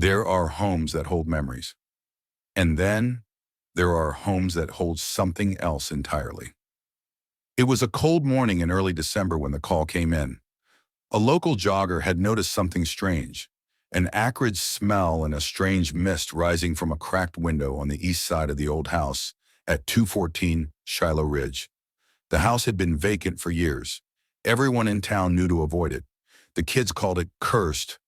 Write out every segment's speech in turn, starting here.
There are homes that hold memories. And then there are homes that hold something else entirely. It was a cold morning in early December when the call came in. A local jogger had noticed something strange, an acrid smell and a strange mist rising from a cracked window on the east side of the old house at 214 Shiloh Ridge. The house had been vacant for years. Everyone in town knew to avoid it. The kids called it cursed,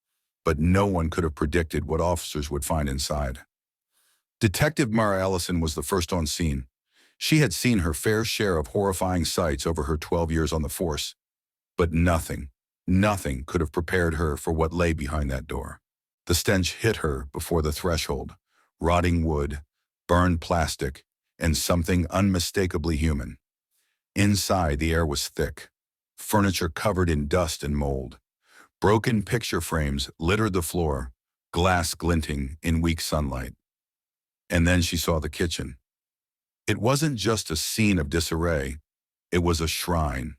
but no one could have predicted what officers would find inside. Detective Mara Ellison was the first on scene. She had seen her fair share of horrifying sights over her 12 years on the force, but nothing could have prepared her for what lay behind that door. The stench hit her before the threshold: rotting wood, burned plastic, and something unmistakably human. Inside, the air was thick, furniture covered in dust and mold. Broken picture frames littered the floor, glass glinting in weak sunlight. And then she saw the kitchen. It wasn't just a scene of disarray, it was a shrine.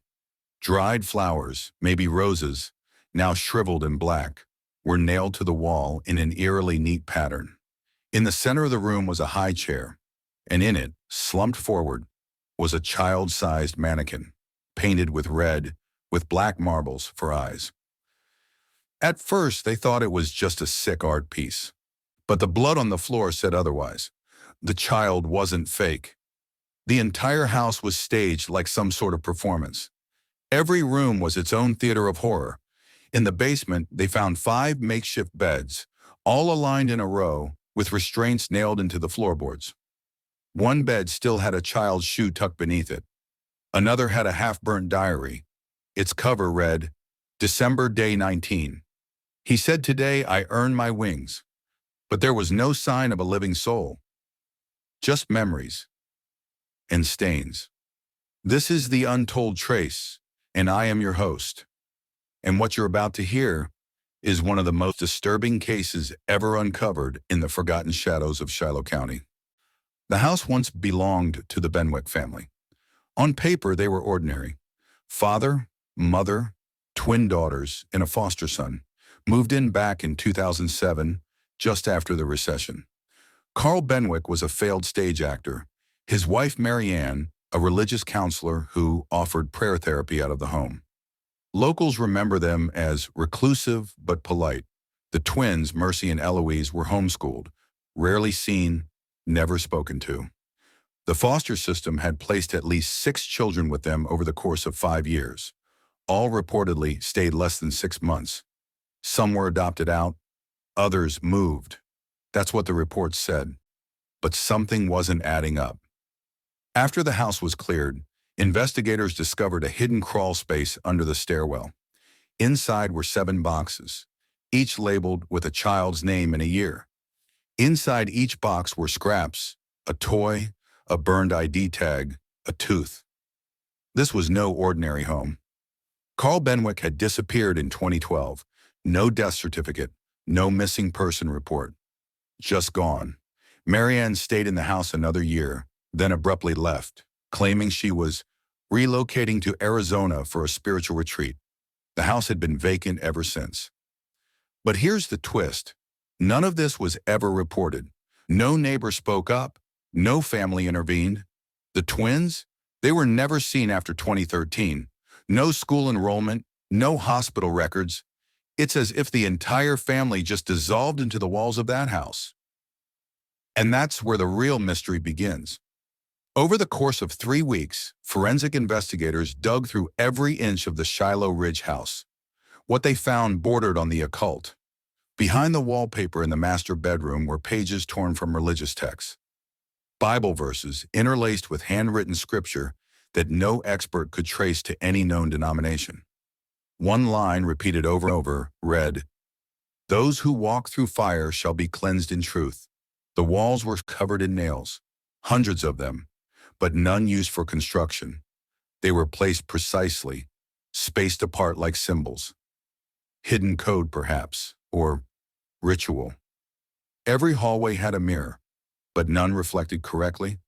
Dried flowers, maybe roses, now shriveled and black, were nailed to the wall in an eerily neat pattern. In the center of the room was a high chair, and in it, slumped forward, was a child-sized mannequin, painted with red, with black marbles for eyes. At first, they thought it was just a sick art piece. But the blood on the floor said otherwise. The child wasn't fake. The entire house was staged like some sort of performance. Every room was its own theater of horror. In the basement, they found 5 makeshift beds, all aligned in a row, with restraints nailed into the floorboards. One bed still had a child's shoe tucked beneath it. Another had a half-burnt diary. Its cover read, "December day 19. He said today I earned my wings." But there was no sign of a living soul. Just memories and stains. This is the Untold Trace, and I am your host. And what you're about to hear is one of the most disturbing cases ever uncovered in the forgotten shadows of Shiloh County. The house once belonged to the Benwick family. On paper, they were ordinary. Father, mother, twin daughters, and a foster son. Moved in back in 2007, just after the recession. Carl Benwick was a failed stage actor. His wife, Marianne, a religious counselor who offered prayer therapy out of the home. Locals remember them as reclusive but polite. The twins, Mercy and Eloise, were homeschooled, rarely seen, never spoken to. The foster system had placed at least 6 children with them over the course of 5 years. All reportedly stayed less than 6 months. Some were adopted out, others moved. That's what the reports said. But something wasn't adding up. After the house was cleared, investigators discovered a hidden crawl space under the stairwell. Inside were 7 boxes, each labeled with a child's name and a year. Inside each box were scraps, a toy, a burned ID tag, a tooth. This was no ordinary home. Carl Benwick had disappeared in 2012. No death certificate, no missing person report. Just gone. Marianne stayed in the house another year, then abruptly left, claiming she was relocating to Arizona for a spiritual retreat. The house had been vacant ever since. But here's the twist. None of this was ever reported. No neighbor spoke up. No family intervened. The twins? They were never seen after 2013. No school enrollment, no hospital records. It's as if the entire family just dissolved into the walls of that house. And that's where the real mystery begins. Over the course of 3 weeks, forensic investigators dug through every inch of the Shiloh Ridge house. What they found bordered on the occult. Behind the wallpaper in the master bedroom were pages torn from religious texts. Bible verses interlaced with handwritten scripture that no expert could trace to any known denomination. One line repeated over and over read, "Those who walk through fire shall be cleansed in truth." The walls were covered in nails, hundreds of them, but none used for construction. They were placed precisely, spaced apart like symbols. Hidden code, perhaps, or ritual. Every hallway had a mirror, but none reflected correctly,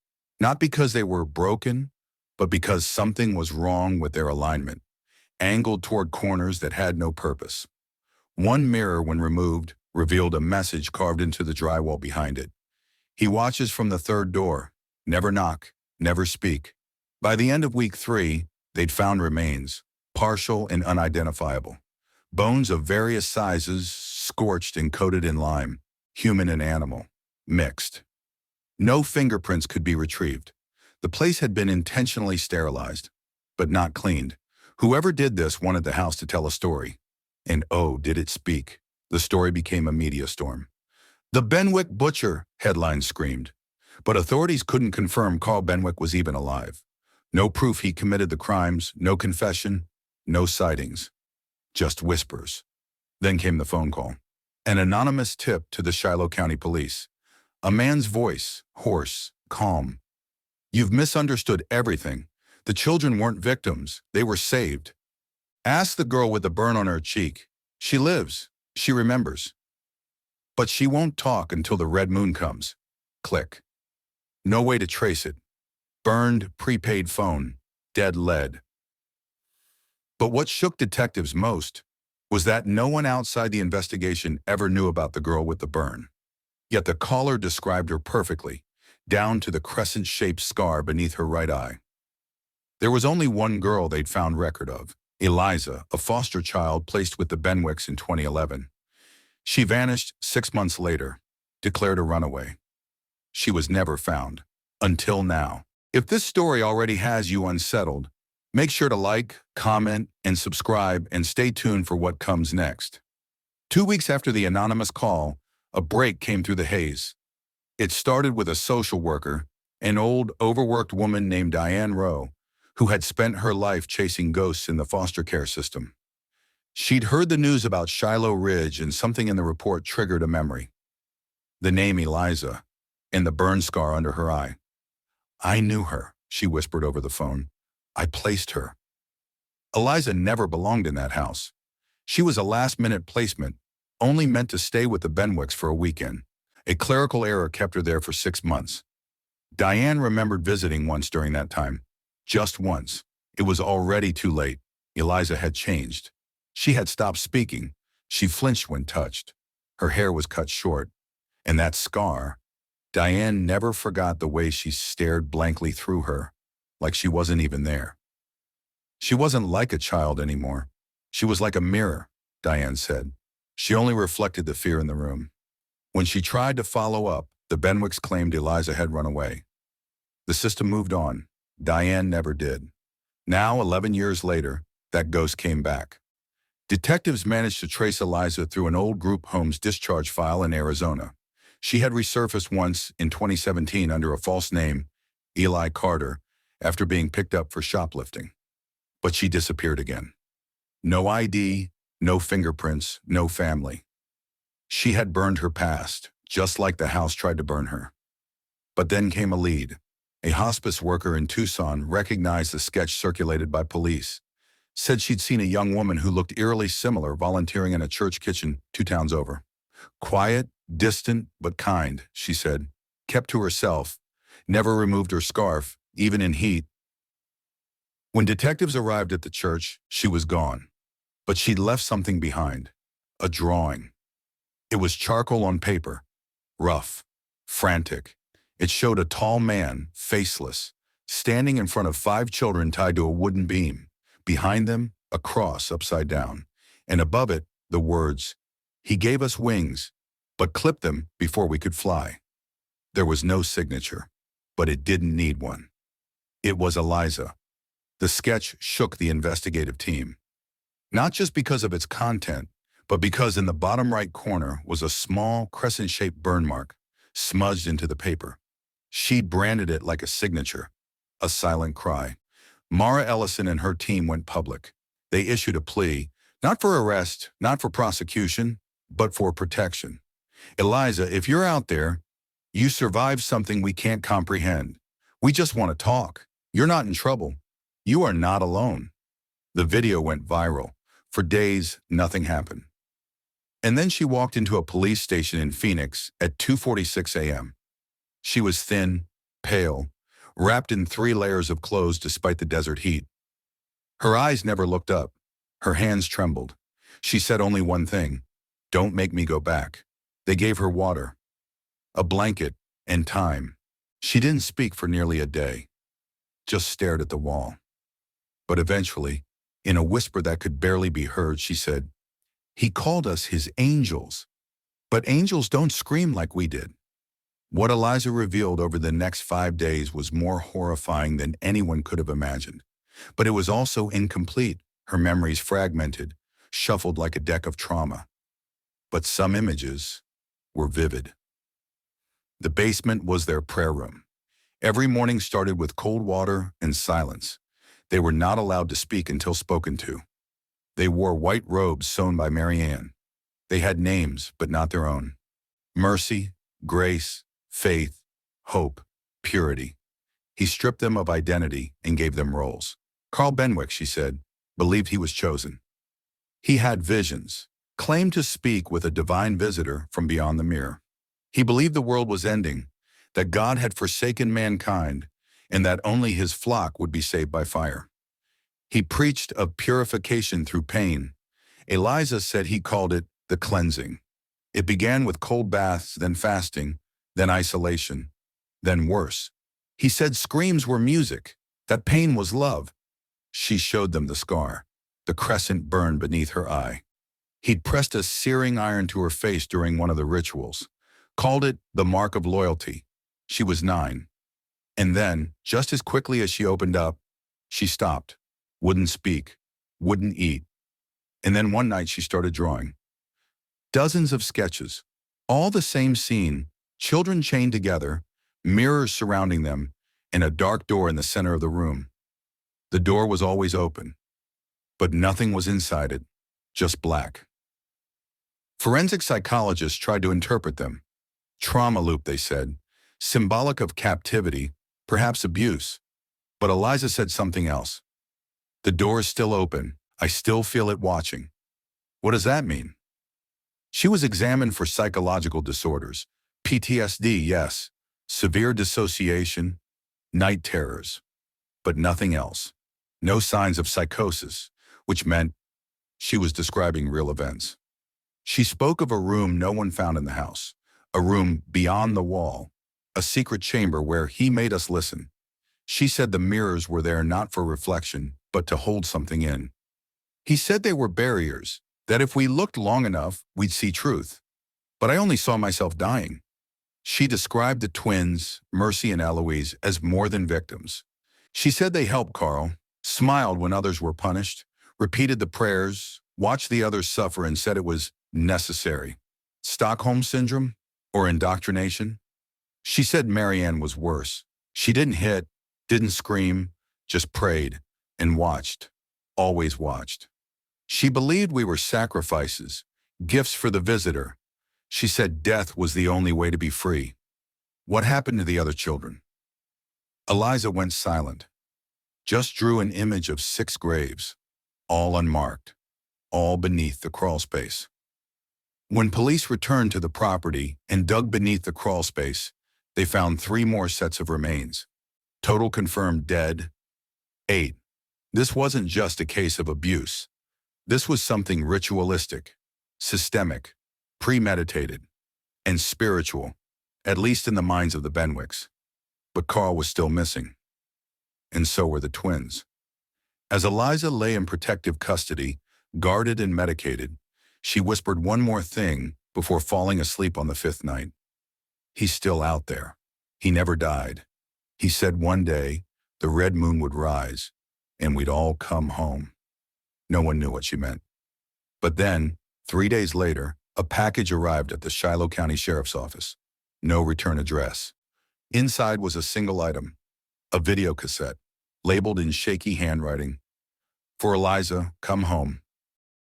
not because they were broken, but because something was wrong with their alignment, angled toward corners that had no purpose. One mirror, when removed, revealed a message carved into the drywall behind it. He watches from the third door. Never knock, never speak. By the end of week 3, they'd found remains, partial and unidentifiable. Bones of various sizes, scorched and coated in lime, human and animal, mixed. No fingerprints could be retrieved. The place had been intentionally sterilized, but not cleaned. Whoever did this wanted the house to tell a story. And oh, did it speak. The story became a media storm. "The Benwick Butcher," headlines screamed. But authorities couldn't confirm Carl Benwick was even alive. No proof he committed the crimes, no confession, no sightings. Just whispers. Then came the phone call. An anonymous tip to the Shiloh County Police. A man's voice, hoarse, calm. "You've misunderstood everything. The children weren't victims. They were saved. Ask the girl with the burn on her cheek. She lives. She remembers. But she won't talk until the red moon comes." Click. No way to trace it. Burned prepaid phone. Dead lead. But what shook detectives most was that no one outside the investigation ever knew about the girl with the burn. Yet the caller described her perfectly, down to the crescent-shaped scar beneath her right eye. There was only one girl they'd found record of, Eliza, a foster child placed with the Benwicks in 2011. She vanished 6 months later, declared a runaway. She was never found. Until now. If this story already has you unsettled, make sure to like, comment, and subscribe, and stay tuned for what comes next. 2 weeks after the anonymous call, a break came through the haze. It started with a social worker, an old, overworked woman named Diane Rowe, who had spent her life chasing ghosts in the foster care system. She'd heard the news about Shiloh Ridge, and something in the report triggered a memory. The name Eliza, and the burn scar under her eye. "I knew her," she whispered over the phone. "I placed her." Eliza never belonged in that house. She was a last-minute placement, only meant to stay with the Benwicks for a weekend. A clerical error kept her there for 6 months. Diane remembered visiting once during that time. Just once. It was already too late. Eliza had changed. She had stopped speaking. She flinched when touched. Her hair was cut short. And that scar, Diane never forgot the way she stared blankly through her, like she wasn't even there. She wasn't like a child anymore. She was like a mirror, Diane said. She only reflected the fear in the room. When she tried to follow up, the Benwicks claimed Eliza had run away. The system moved on. Diane never did. Now, 11 years later, that ghost came back. Detectives managed to trace Eliza through an old group home's discharge file in Arizona. She had resurfaced once in 2017 under a false name, Eli Carter, after being picked up for shoplifting. But she disappeared again. No ID, no fingerprints, no family. She had burned her past, just like the house tried to burn her. But then came a lead. A hospice worker in Tucson recognized the sketch circulated by police. Said she'd seen a young woman who looked eerily similar volunteering in a church kitchen 2 towns over. Quiet, distant, but kind, she said. Kept to herself. Never removed her scarf, even in heat. When detectives arrived at the church, she was gone. But she'd left something behind. A drawing. It was charcoal on paper. Rough. Frantic. It showed a tall man, faceless, standing in front of 5 children tied to a wooden beam. Behind them, a cross upside down. And above it, the words, "He gave us wings, but clipped them before we could fly." There was no signature, but it didn't need one. It was Eliza. The sketch shook the investigative team. Not just because of its content, but because in the bottom right corner was a small crescent-shaped burn mark, smudged into the paper. She'd branded it like a signature, a silent cry. Mara Ellison and her team went public. They issued a plea, not for arrest, not for prosecution, but for protection. Eliza, if you're out there, you survived something we can't comprehend. We just want to talk. You're not in trouble. You are not alone. The video went viral. For days, nothing happened. And then she walked into a police station in Phoenix at 2:46 a.m. She was thin, pale, wrapped in 3 layers of clothes despite the desert heat. Her eyes never looked up. Her hands trembled. She said only one thing, "Don't make me go back." They gave her water, a blanket, and time. She didn't speak for nearly a day, just stared at the wall. But eventually, in a whisper that could barely be heard, she said, "He called us his angels, but angels don't scream like we did." What Eliza revealed over the next 5 days was more horrifying than anyone could have imagined. But it was also incomplete, her memories fragmented, shuffled like a deck of trauma. But some images were vivid. The basement was their prayer room. Every morning started with cold water and silence. They were not allowed to speak until spoken to. They wore white robes sewn by Marianne. They had names, but not their own. Mercy, grace, faith, hope, purity. He stripped them of identity and gave them roles. Carl Benwick, she said, believed he was chosen. He had visions, claimed to speak with a divine visitor from beyond the mirror. He believed the world was ending, that God had forsaken mankind, and that only his flock would be saved by fire. He preached of purification through pain. Eliza said he called it the cleansing. It began with cold baths, then fasting, then isolation, then worse. He said screams were music, that pain was love. She showed them the scar, the crescent burned beneath her eye. He'd pressed a searing iron to her face during one of the rituals, called it the mark of loyalty. She was 9. And then, just as quickly as she opened up, she stopped, wouldn't speak, wouldn't eat. And then one night she started drawing. Dozens of sketches, all the same scene, children chained together, mirrors surrounding them, and a dark door in the center of the room. The door was always open, but nothing was inside it, just black. Forensic psychologists tried to interpret them. Trauma loop, they said, symbolic of captivity, perhaps abuse. But Eliza said something else. The door is still open. I still feel it watching. What does that mean? She was examined for psychological disorders. PTSD, yes. Severe dissociation, night terrors. But nothing else. No signs of psychosis, which meant she was describing real events. She spoke of a room no one found in the house, a room beyond the wall, a secret chamber where he made us listen. She said the mirrors were there not for reflection, but to hold something in. He said they were barriers, that if we looked long enough, we'd see truth. But I only saw myself dying. She described the twins, Mercy and Eloise, as more than victims. She said they helped Carl, smiled when others were punished, repeated the prayers, watched the others suffer and said it was necessary. Stockholm Syndrome or indoctrination? She said Marianne was worse. She didn't hit, didn't scream, just prayed and watched, always watched. She believed we were sacrifices, gifts for the visitor. She said death was the only way to be free. What happened to the other children? Eliza went silent, just drew an image of 6 graves, all unmarked, all beneath the crawl space. When police returned to the property and dug beneath the crawl space, they found 3 more sets of remains. Total confirmed dead, 8. This wasn't just a case of abuse. This was something ritualistic, systemic, premeditated, and spiritual, at least in the minds of the Benwicks. But Carl was still missing. And so were the twins. As Eliza lay in protective custody, guarded and medicated, she whispered one more thing before falling asleep on the 5th night. He's still out there. He never died. He said one day the red moon would rise and we'd all come home. No one knew what she meant. But then, 3 days later, a package arrived at the Shiloh County Sheriff's Office. No return address. Inside was a single item, a video cassette, labeled in shaky handwriting. For Eliza, come home.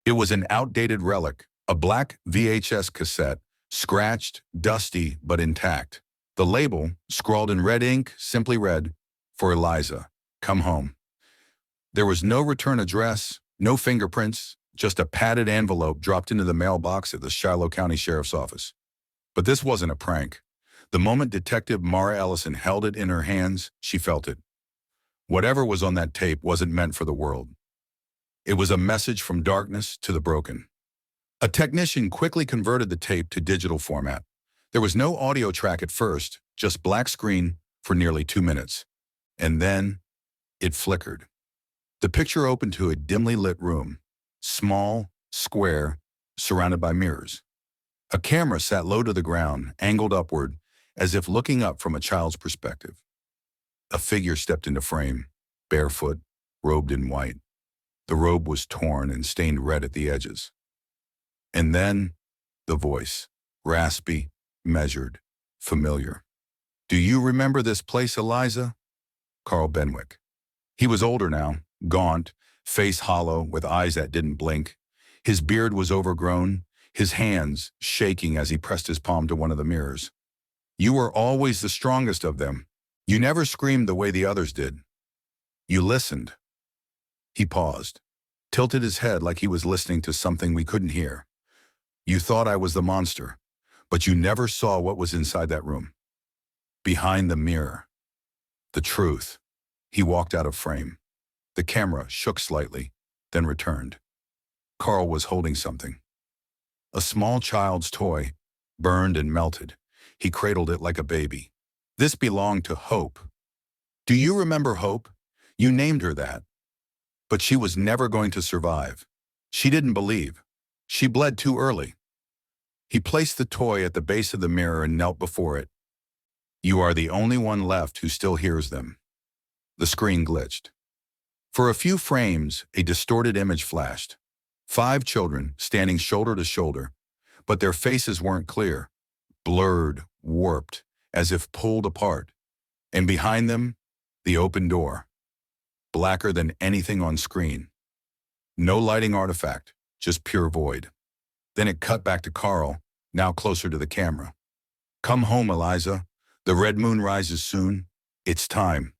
It was an outdated relic, a black VHS cassette, scratched, dusty, but intact. The label, scrawled in red ink, simply read, for Eliza, come home. There was no return address, no fingerprints, just a padded envelope dropped into the mailbox at the Shiloh County Sheriff's Office. But this wasn't a prank. The moment Detective Mara Ellison held it in her hands, she felt it. Whatever was on that tape wasn't meant for the world. It was a message from darkness to the broken. A technician quickly converted the tape to digital format. There was no audio track at first, just black screen for nearly 2 minutes. And then it flickered. The picture opened to a dimly lit room, small, square, surrounded by mirrors. A camera sat low to the ground, angled upward, as if looking up from a child's perspective. A figure stepped into frame, barefoot, robed in white. The robe was torn and stained red at the edges. And then, the voice, raspy, measured, familiar. "Do you remember this place, Eliza?" Carl Benwick. He was older now, gaunt, face hollow, with eyes that didn't blink. His beard was overgrown, his hands shaking as he pressed his palm to one of the mirrors. "You were always the strongest of them. You never screamed the way the others did. You listened." He paused, tilted his head like he was listening to something we couldn't hear. "You thought I was the monster, but you never saw what was inside that room. Behind the mirror. The truth." He walked out of frame. The camera shook slightly, then returned. Carl was holding something. A small child's toy, burned and melted. He cradled it like a baby. This belonged to Hope. "Do you remember Hope? You named her that. But she was never going to survive. She didn't believe. She bled too early." He placed the toy at the base of the mirror and knelt before it. "You are the only one left who still hears them." The screen glitched. For a few frames, a distorted image flashed. 5 children standing shoulder to shoulder, but their faces weren't clear, blurred, warped, as if pulled apart. And behind them, the open door, blacker than anything on screen. No lighting artifact, just pure void. Then it cut back to Carl, now closer to the camera. "Come home, Eliza. The red moon rises soon. It's time."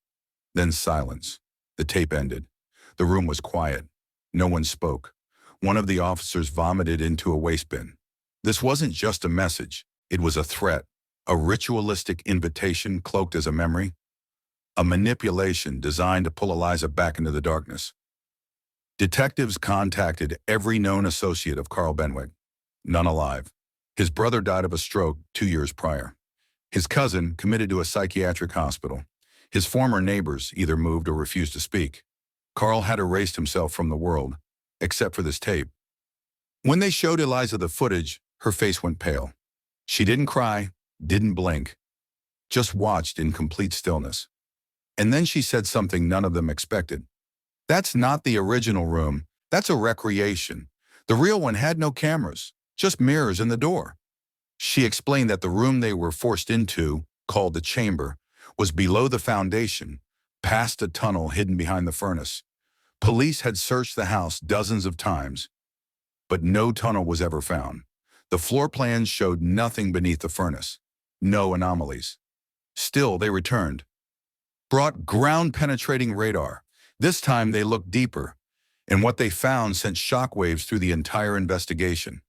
Then silence. The tape ended. The room was quiet. No one spoke. One of the officers vomited into a waste bin. This wasn't just a message. It was a threat, a ritualistic invitation cloaked as a memory, a manipulation designed to pull Eliza back into the darkness. Detectives contacted every known associate of Carl Benwick. None alive. His brother died of a stroke 2 years prior. His cousin committed to a psychiatric hospital. His former neighbors either moved or refused to speak. Carl had erased himself from the world, except for this tape. When they showed Eliza the footage, her face went pale. She didn't cry, didn't blink, just watched in complete stillness. And then she said something none of them expected. "That's not the original room. That's a recreation. The real one had no cameras, just mirrors and the door." She explained that the room they were forced into, called the chamber, was below the foundation, past a tunnel hidden behind the furnace. Police had searched the house dozens of times, but no tunnel was ever found. The floor plans showed nothing beneath the furnace, no anomalies. Still, they returned. Brought ground-penetrating radar. This time they looked deeper, and what they found sent shockwaves through the entire investigation.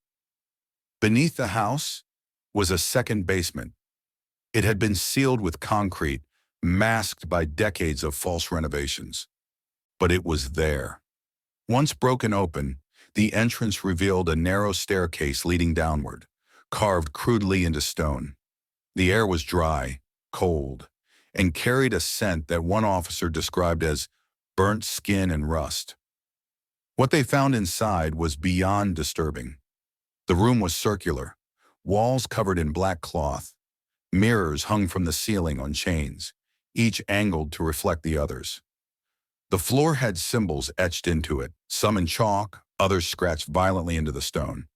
Beneath the house was a second basement. It had been sealed with concrete, masked by decades of false renovations. But it was there. Once broken open, the entrance revealed a narrow staircase leading downward, carved crudely into stone. The air was dry, cold, and carried a scent that one officer described as burnt skin and rust. What they found inside was beyond disturbing. The room was circular, walls covered in black cloth, mirrors hung from the ceiling on chains, each angled to reflect the others. The floor had symbols etched into it, some in chalk, others scratched violently into the stone.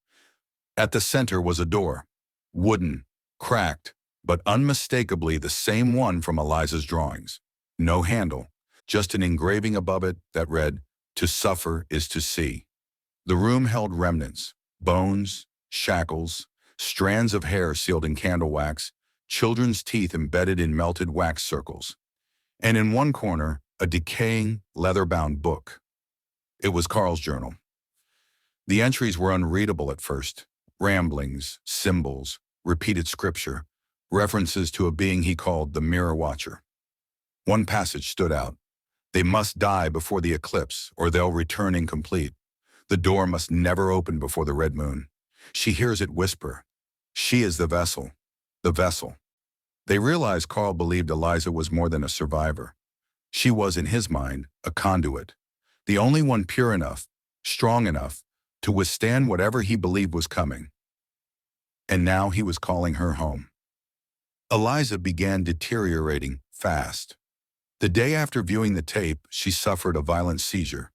At the center was a door, wooden, cracked, but unmistakably the same one from Eliza's drawings. No handle, just an engraving above it that read, "To suffer is to see." The room held remnants, bones, shackles, strands of hair sealed in candle wax, children's teeth embedded in melted wax circles. And in one corner, a decaying, leather-bound book. It was Carl's journal. The entries were unreadable at first. Ramblings, symbols, repeated scripture, references to a being he called the Mirror Watcher. One passage stood out. "They must die before the eclipse, or they'll return incomplete. The door must never open before the red moon. She hears it whisper. She is the vessel. The vessel. They realize Carl believed Eliza was more than a survivor. She was, in his mind, a conduit. The only one pure enough, strong enough, to withstand whatever he believed was coming. And now he was calling her home. Eliza began deteriorating fast. The day after viewing the tape, she suffered a violent seizure.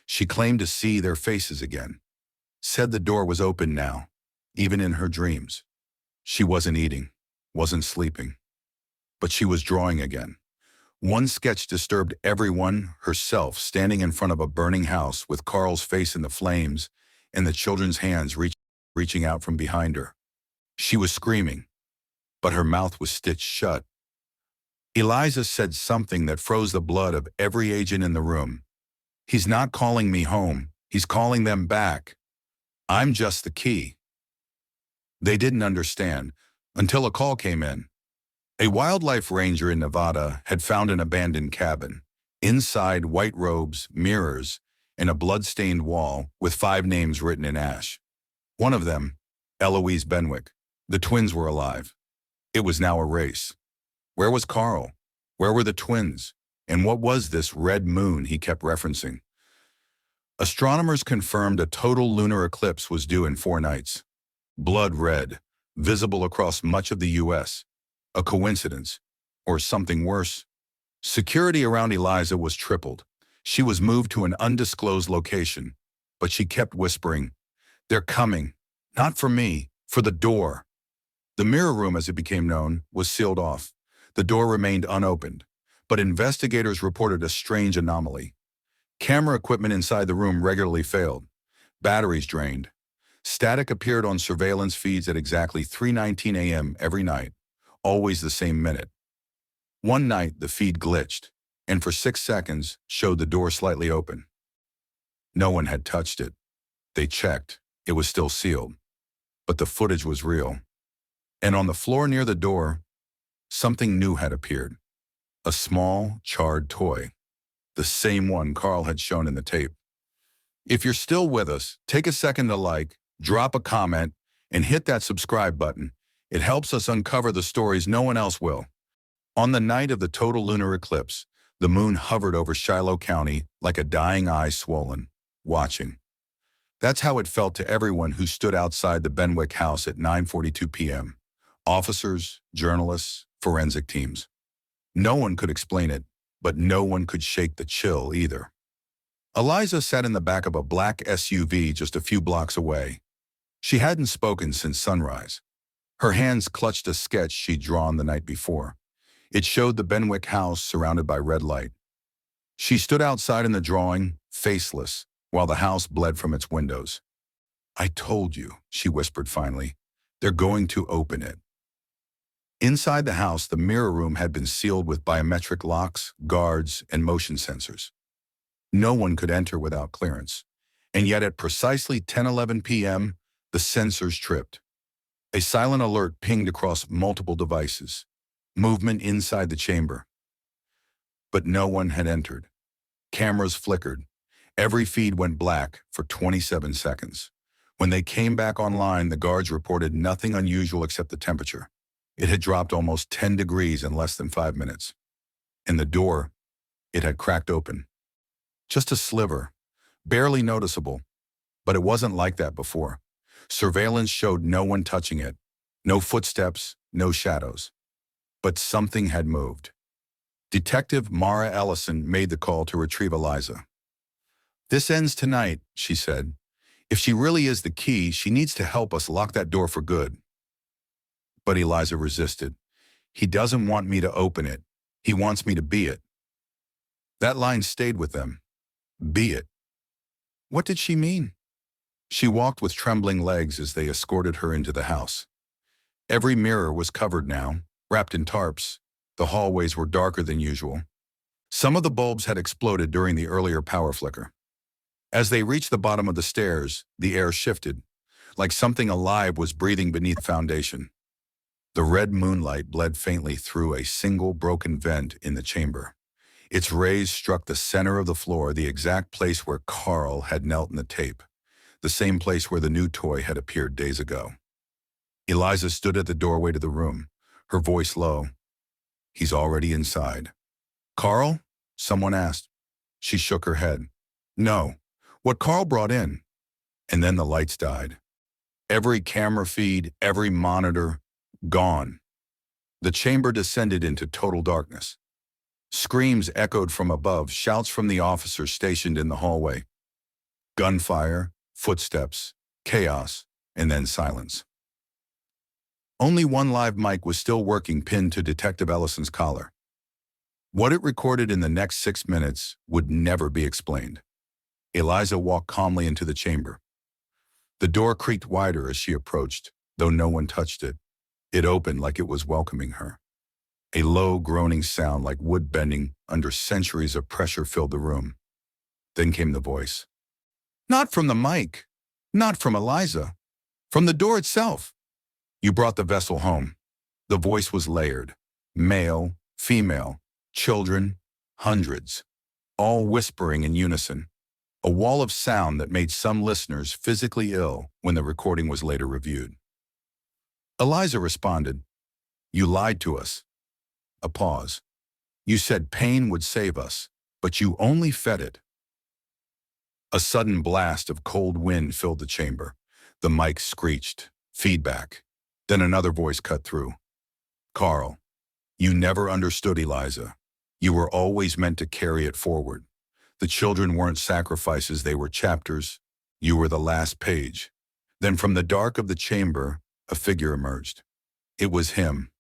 She claimed to see their faces again. Said the door was open now, even in her dreams. She wasn't eating, wasn't sleeping. But she was drawing again. One sketch disturbed everyone, herself standing in front of a burning house with Carl's face in the flames and the children's hands reaching out from behind her. She was screaming, but her mouth was stitched shut. Eliza said something that froze the blood of every agent in the room. He's not calling me home. He's calling them back. I'm just the key. They didn't understand until a call came in. A wildlife ranger in Nevada had found an abandoned cabin. Inside, white robes, mirrors, and a blood-stained wall with 5 names written in ash. One of them, Eloise Benwick. The twins were alive. It was now a race. Where was Carl? Where were the twins? And what was this red moon he kept referencing? Astronomers confirmed a total lunar eclipse was due in 4 nights. Blood red, visible across much of the U.S. A coincidence, or something worse? Security around Eliza was tripled. She was moved to an undisclosed location, but she kept whispering, "They're coming. Not for me, for the door." The mirror room, as it became known, was sealed off. The door remained unopened, but investigators reported a strange anomaly. Camera equipment inside the room regularly failed. Batteries drained. Static appeared on surveillance feeds at exactly 3:19 a.m. every night, always the same minute. One night, the feed glitched, and for 6 seconds showed the door slightly open. No one had touched it. They checked. It was still sealed. But the footage was real. And on the floor near the door, something new had appeared. A small, charred toy. The same one Carl had shown in the tape. If you're still with us, take a second to like, drop a comment, and hit that subscribe button. It helps us uncover the stories no one else will. On the night of the total lunar eclipse, the moon hovered over Shiloh County like a dying eye swollen, watching. That's how it felt to everyone who stood outside the Benwick house at 9:42 p.m. Officers, journalists, forensic teams. No one could explain it, but no one could shake the chill either. Eliza sat in the back of a black SUV just a few blocks away. She hadn't spoken since sunrise. Her hands clutched a sketch she'd drawn the night before. It showed the Benwick house surrounded by red light. She stood outside in the drawing, faceless, while the house bled from its windows. "I told you," she whispered finally. "They're going to open it." Inside the house, the mirror room had been sealed with biometric locks, guards, and motion sensors. No one could enter without clearance. And yet at precisely 10:11 p.m., the sensors tripped. A silent alert pinged across multiple devices. Movement inside the chamber. But no one had entered. Cameras flickered. Every feed went black for 27 seconds. When they came back online, the guards reported nothing unusual except the temperature. It had dropped almost 10 degrees in less than 5 minutes. And the door, it had cracked open. Just a sliver, barely noticeable. But it wasn't like that before. Surveillance showed no one touching it. No footsteps, no shadows. But something had moved. Detective Mara Ellison made the call to retrieve Eliza. "This ends tonight," she said. "If she really is the key, she needs to help us lock that door for good." But Eliza resisted. "He doesn't want me to open it. He wants me to be it." That line stayed with them. Be it. What did she mean? She walked with trembling legs as they escorted her into the house. Every mirror was covered now, wrapped in tarps. The hallways were darker than usual. Some of the bulbs had exploded during the earlier power flicker. As they reached the bottom of the stairs, the air shifted, like something alive was breathing beneath the foundation. The red moonlight bled faintly through a single broken vent in the chamber. Its rays struck the center of the floor, the exact place where Carl had knelt in the tape. the same place where the new toy had appeared days ago. Eliza stood at the doorway to the room, her voice low. He's already inside. Carl? Someone asked. She shook her head. No. What Carl brought in. And then the lights died. Every camera feed, every monitor, gone. The chamber descended into total darkness. Screams echoed from above, shouts from the officers stationed in the hallway. Gunfire, footsteps, chaos, and then silence. Only one live mic was still working, pinned to Detective Ellison's collar. What it recorded in the next 6 minutes would never be explained. Eliza walked calmly into the chamber. The door creaked wider as she approached, though no one touched it. It opened like it was welcoming her. A low, groaning sound like wood bending under centuries of pressure filled the room. Then came the voice. Not from the mic. Not from Eliza. From the door itself. You brought the vessel home. The voice was layered. Male, female, children, hundreds. All whispering in unison. A wall of sound that made some listeners physically ill when the recording was later reviewed. Eliza responded, You lied to us. A pause. You said pain would save us, but you only fed it. A sudden blast of cold wind filled the chamber. The mic screeched. Feedback. Then another voice cut through. Carl, you never understood Eliza. You were always meant to carry it forward. The children weren't sacrifices, they were chapters. You were the last page. Then from the dark of the chamber, a figure emerged. It was him.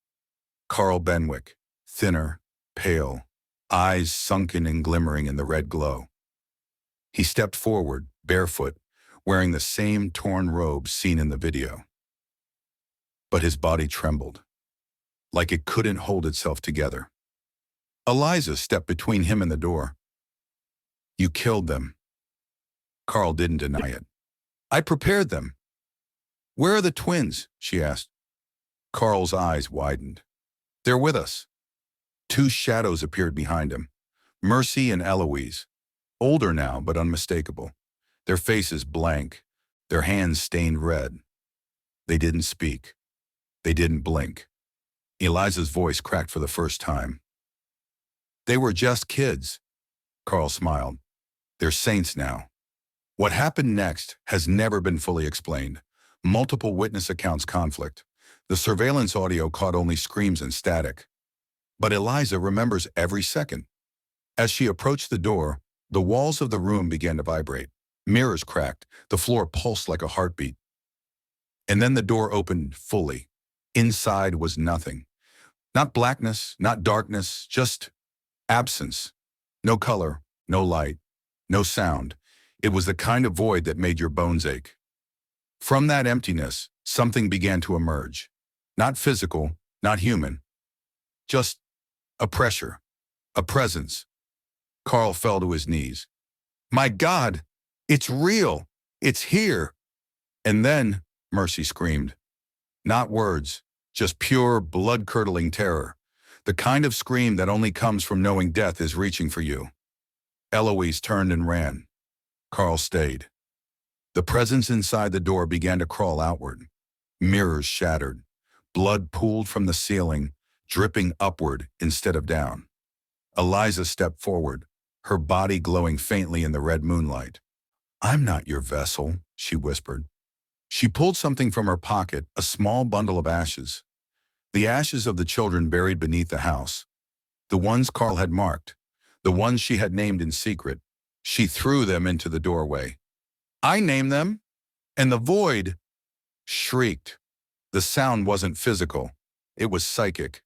Carl Benwick, thinner, pale, eyes sunken and glimmering in the red glow. He stepped forward, barefoot, wearing the same torn robe seen in the video. But his body trembled, like it couldn't hold itself together. Eliza stepped between him and the door. You killed them. Carl didn't deny it. I prepared them. Where are the twins? She asked. Carl's eyes widened. They're with us. Two shadows appeared behind him. Mercy and Eloise. Older now, but unmistakable. Their faces blank, their hands stained red. They didn't speak. They didn't blink. Eliza's voice cracked for the first time. They were just kids. Carl smiled. They're saints now. What happened next has never been fully explained. Multiple witness accounts conflict. The surveillance audio caught only screams and static. But Eliza remembers every second. As she approached the door, the walls of the room began to vibrate. Mirrors cracked. The floor pulsed like a heartbeat. And then the door opened fully. Inside was nothing. Not blackness, not darkness, just absence. No color, no light, no sound. It was the kind of void that made your bones ache. From that emptiness, something began to emerge. Not physical, not human. Just a pressure, a presence. Carl fell to his knees. My God, it's real. It's here. And then, Mercy screamed. Not words, just pure, blood-curdling terror. The kind of scream that only comes from knowing death is reaching for you. Eloise turned and ran. Carl stayed. The presence inside the door began to crawl outward. Mirrors shattered. Blood pooled from the ceiling, dripping upward instead of down. Eliza stepped forward, her body glowing faintly in the red moonlight. I'm not your vessel, she whispered. She pulled something from her pocket, a small bundle of ashes. The ashes of the children buried beneath the house. The ones Carl had marked. The ones she had named in secret. She threw them into the doorway. I named them, and the void shrieked. The sound wasn't physical. It was psychic.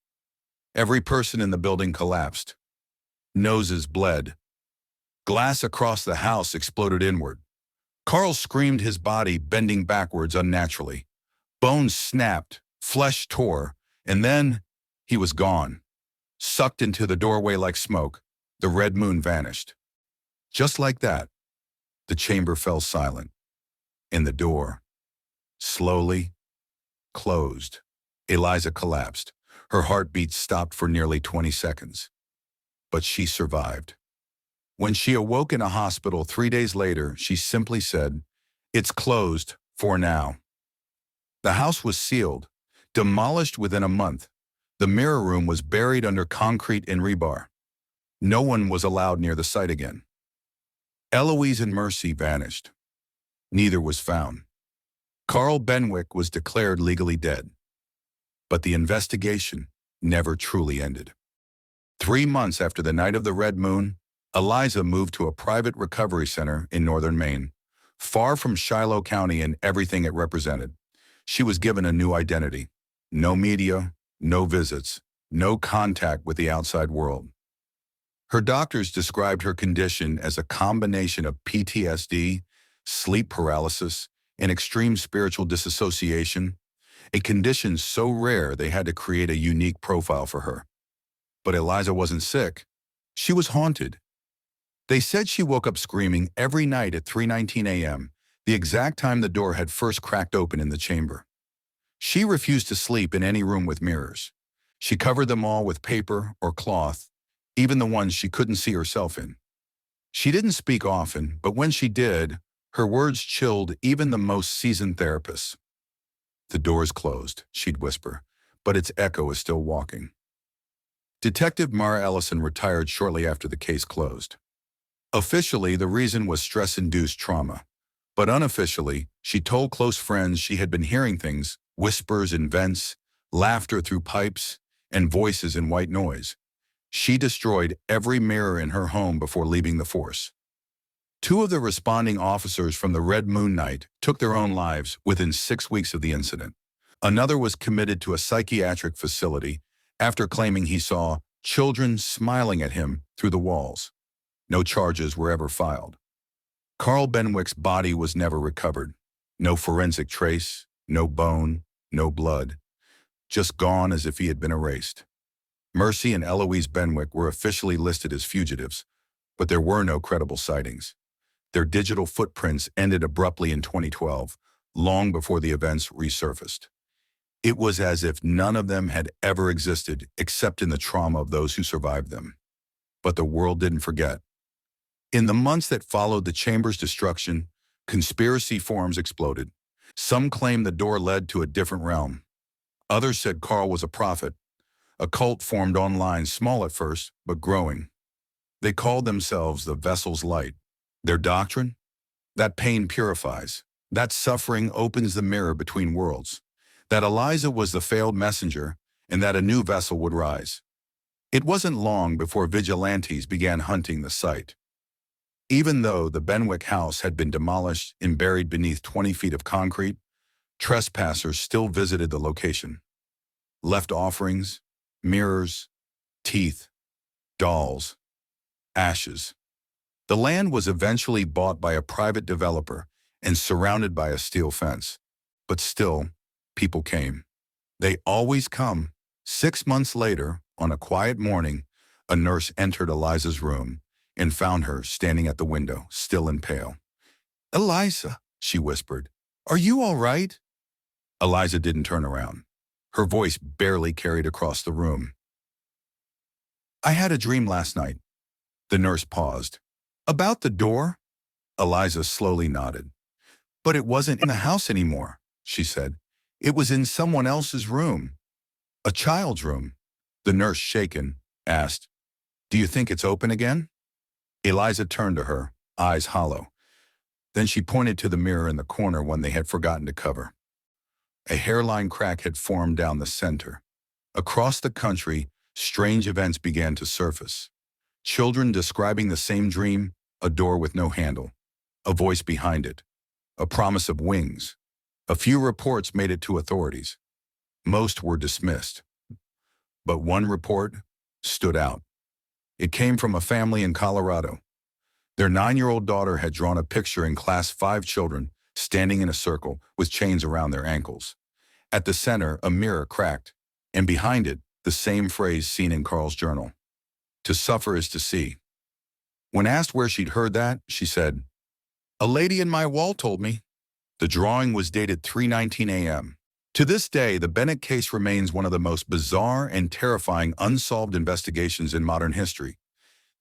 Every person in the building collapsed. Noses bled. Glass across the house exploded inward. Carl screamed, his body bending backwards unnaturally. Bones snapped, flesh tore, and then he was gone. Sucked into the doorway like smoke, the red moon vanished. Just like that, the chamber fell silent, and the door, slowly, closed. Eliza collapsed. Her heartbeat stopped for nearly 20 seconds. But she survived. When she awoke in a hospital 3 days later, she simply said, It's closed, for now. The house was sealed, demolished within a month. The mirror room was buried under concrete and rebar. No one was allowed near the site again. Eloise and Mercy vanished. Neither was found. Carl Benwick was declared legally dead. But the investigation never truly ended. 3 months after the night of the red moon, Eliza moved to a private recovery center in northern Maine, far from Shiloh County and everything it represented. She was given a new identity. No media, no visits, no contact with the outside world. Her doctors described her condition as a combination of PTSD, sleep paralysis, and extreme spiritual disassociation, a condition so rare they had to create a unique profile for her. But Eliza wasn't sick. She was haunted. They said she woke up screaming every night at 3:19 a.m., the exact time the door had first cracked open in the chamber. She refused to sleep in any room with mirrors. She covered them all with paper or cloth, even the ones she couldn't see herself in. She didn't speak often, but when she did, her words chilled even the most seasoned therapists. "The door's closed," she'd whisper, "but its echo is still walking." Detective Mara Ellison retired shortly after the case closed. Officially, the reason was stress-induced trauma. But unofficially, she told close friends she had been hearing things, whispers in vents, laughter through pipes, and voices in white noise. She destroyed every mirror in her home before leaving the force. 2 of the responding officers from the Red Moon night took their own lives within 6 weeks of the incident. Another was committed to a psychiatric facility after claiming he saw children smiling at him through the walls. No charges were ever filed. Carl Benwick's body was never recovered. No forensic trace, no bone, no blood. Just gone as if he had been erased. Mercy and Eloise Benwick were officially listed as fugitives, but there were no credible sightings. Their digital footprints ended abruptly in 2012, long before the events resurfaced. It was as if none of them had ever existed except in the trauma of those who survived them. But the world didn't forget. In the months that followed the chamber's destruction, conspiracy forums exploded. Some claimed the door led to a different realm. Others said Carl was a prophet. A cult formed online, small at first, but growing. They called themselves the Vessel's Light. Their doctrine? That pain purifies. That suffering opens the mirror between worlds. That Eliza was the failed messenger, and that a new vessel would rise. It wasn't long before vigilantes began hunting the site. Even though the Benwick house had been demolished and buried beneath 20 feet of concrete, trespassers still visited the location. Left offerings, mirrors, teeth, dolls, ashes. The land was eventually bought by a private developer and surrounded by a steel fence. But still, people came. They always come. 6 months later, on a quiet morning, a nurse entered Eliza's room and found her standing at the window, still and pale. "Eliza," she whispered, "are you all right?" Eliza didn't turn around. Her voice barely carried across the room. "I had a dream last night." The nurse paused. "About the door?" Eliza slowly nodded. "But it wasn't in the house anymore," she said. "It was in someone else's room. A child's room." The nurse, shaken, asked, "Do you think it's open again?" Eliza turned to her, eyes hollow. Then she pointed to the mirror in the corner one they had forgotten to cover. A hairline crack had formed down the center. Across the country, strange events began to surface. Children describing the same dream, a door with no handle, a voice behind it, a promise of wings. A few reports made it to authorities. Most were dismissed. But one report stood out. It came from a family in Colorado. Their 9-year-old daughter had drawn a picture in class 5 children standing in a circle with chains around their ankles. At the center, a mirror cracked, and behind it, the same phrase seen in Carl's journal. "To suffer is to see." When asked where she'd heard that, she said, "A lady in my wall told me." The drawing was dated 3:19 a.m. To this day, the Bennett case remains one of the most bizarre and terrifying unsolved investigations in modern history.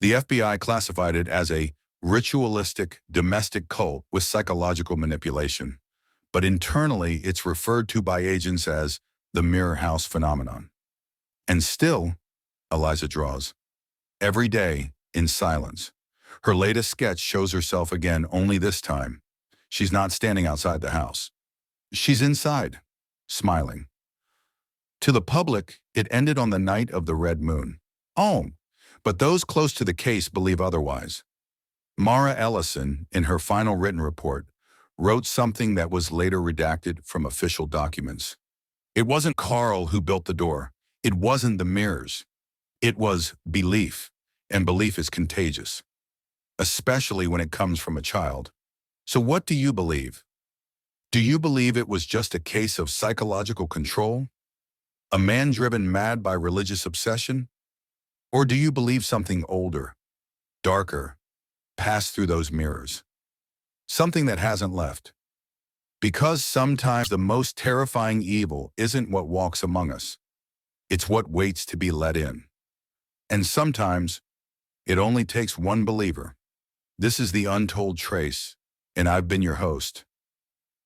The FBI classified it as a ritualistic, domestic cult with psychological manipulation, but internally it's referred to by agents as the mirror house phenomenon. And still, Eliza draws. Every day, in silence. Her latest sketch shows herself again, only this time. She's not standing outside the house. She's inside, smiling. To the public, it ended on the night of the red moon. Oh, but those close to the case believe otherwise. Mara Ellison, in her final written report, wrote something that was later redacted from official documents. It wasn't Carl who built the door. It wasn't the mirrors. It was belief, and belief is contagious, especially when it comes from a child. So what do you believe? Do you believe it was just a case of psychological control? A man driven mad by religious obsession? Or do you believe something older, darker, passed through those mirrors? Something that hasn't left. Because sometimes the most terrifying evil isn't what walks among us. It's what waits to be let in. And sometimes it only takes one believer. This is the Untold Trace, and I've been your host.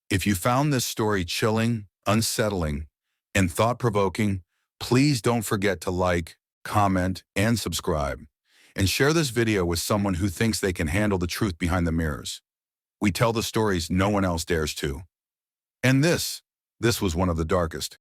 If you found this story chilling, unsettling, and thought-provoking, please don't forget to like, comment, and subscribe. And share this video with someone who thinks they can handle the truth behind the mirrors. We tell the stories no one else dares to. And this was one of the darkest.